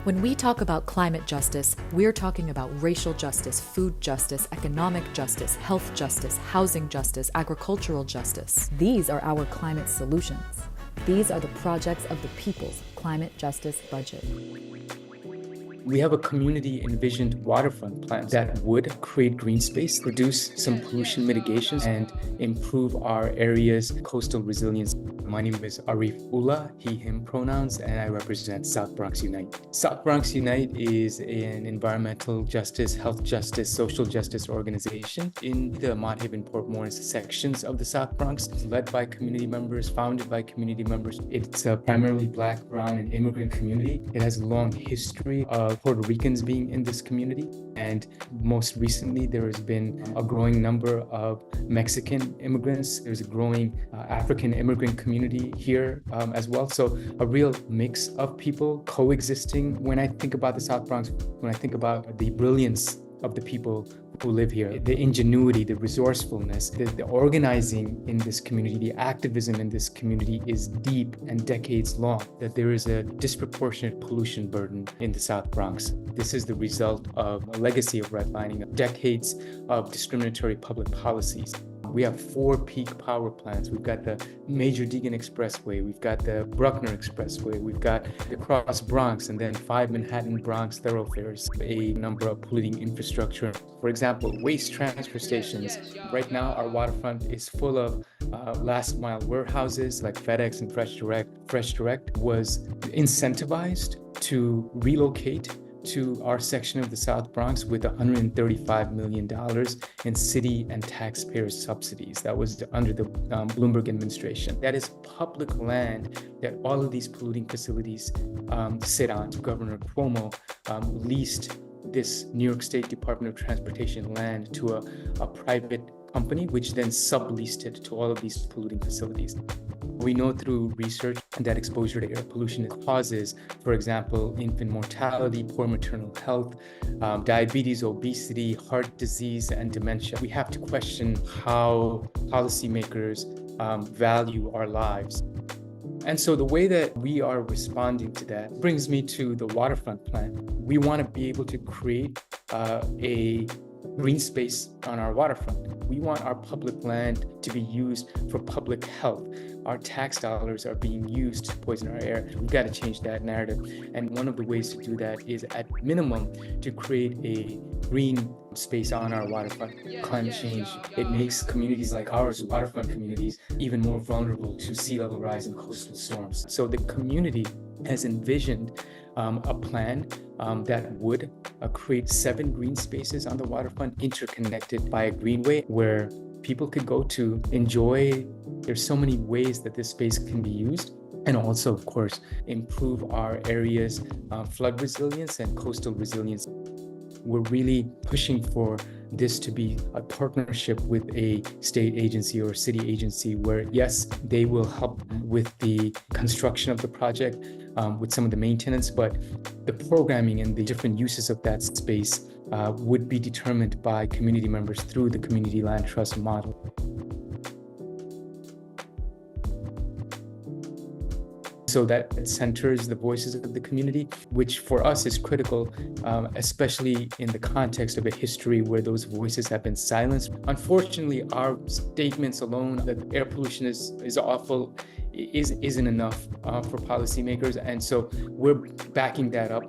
When we talk about climate justice, we're talking about racial justice, food justice, economic justice, health justice, housing justice, agricultural justice. These are our climate solutions. These are the projects of the people's climate justice budget. We have a community envisioned waterfront plan that would create green space, reduce some pollution mitigations, and improve our area's coastal resilience. My name is Arif Ullah, he, him pronouns, and I represent South Bronx Unite. South Bronx Unite is an environmental justice, health justice, social justice organization in the Mott, Port Morris sections of the South Bronx, led by community members, founded by community members. It's a primarily Black, Brown, and immigrant community. It has a long history of Puerto Ricans being in this community, and most recently there has been a growing number of Mexican immigrants. There's a growing African immigrant community here as well. So a real mix of people coexisting. When I think about the South Bronx, when I think about the brilliance of the people who live here, the ingenuity, the resourcefulness, the organizing in this community, the activism in this community is deep and decades long, that there is a disproportionate pollution burden in the South Bronx. This is the result of a legacy of redlining, of decades of discriminatory public policies. We have 4 peak power plants. We've got the Major Deegan Expressway, we've got the Bruckner Expressway, we've got the Cross Bronx, and then 5 Manhattan Bronx thoroughfares, a number of polluting infrastructure. For example, waste transfer stations. Right now, our waterfront is full of last mile warehouses like FedEx and Fresh Direct. Fresh Direct was incentivized to relocate to our section of the South Bronx with $135 million in city and taxpayer subsidies. That was under the Bloomberg administration. That is public land that all of these polluting facilities sit on. Governor Cuomo leased this New York State Department of Transportation land to a private company, which then subleased it to all of these polluting facilities. We know through research that exposure to air pollution causes, for example, infant mortality, poor maternal health, diabetes, obesity, heart disease, and dementia. We have to question how policymakers value our lives. And so the way that we are responding to that brings me to the waterfront plan. We want to be able to create a green space on our waterfront. We want our public land to be used for public health. Our tax dollars are being used to poison our air. We've got to change that narrative. And one of the ways to do that is, at minimum, to create a green space on our waterfront. Climate change, it makes communities like ours, waterfront communities, even more vulnerable to sea level rise and coastal storms. So the community has envisioned a plan that would create 7 green spaces on the waterfront, interconnected by a greenway where people could go to enjoy. There's so many ways that this space can be used, and also, of course, improve our area's flood resilience and coastal resilience. We're really pushing for this to be a partnership with a state agency or city agency where, yes, they will help with the construction of the project, with some of the maintenance, but the programming and the different uses of that space would be determined by community members through the community land trust model. So that centers the voices of the community, which for us is critical, especially in the context of a history where those voices have been silenced. Unfortunately, our statements alone that air pollution is awful isn't enough for policymakers, and so we're backing that up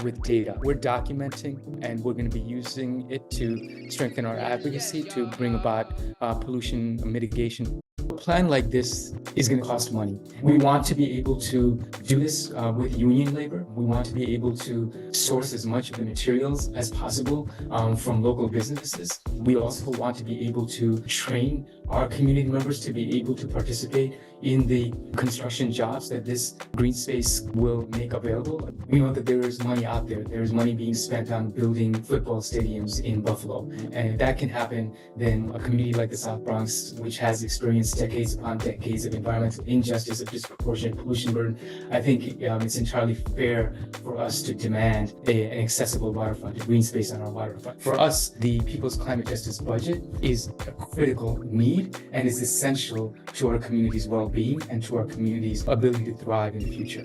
with data. We're documenting, and we're going to be using it to strengthen our advocacy to bring about pollution mitigation. A plan like this is going to cost money. We want to be able to do this with union labor. We want to be able to source as much of the materials as possible from local businesses. We also want to be able to train our community members to be able to participate in the construction jobs that this green space will make available. We know that there is money out there. There is money being spent on building football stadiums in Buffalo. And if that can happen, then a community like the South Bronx, which has experienced decades upon decades of environmental injustice, of disproportionate pollution burden, I think it's entirely fair for us to demand an accessible waterfront, a green space on our waterfront. For us, the People's Climate Justice budget is a critical need and is essential to our community's well-being and to our community's ability to thrive in the future.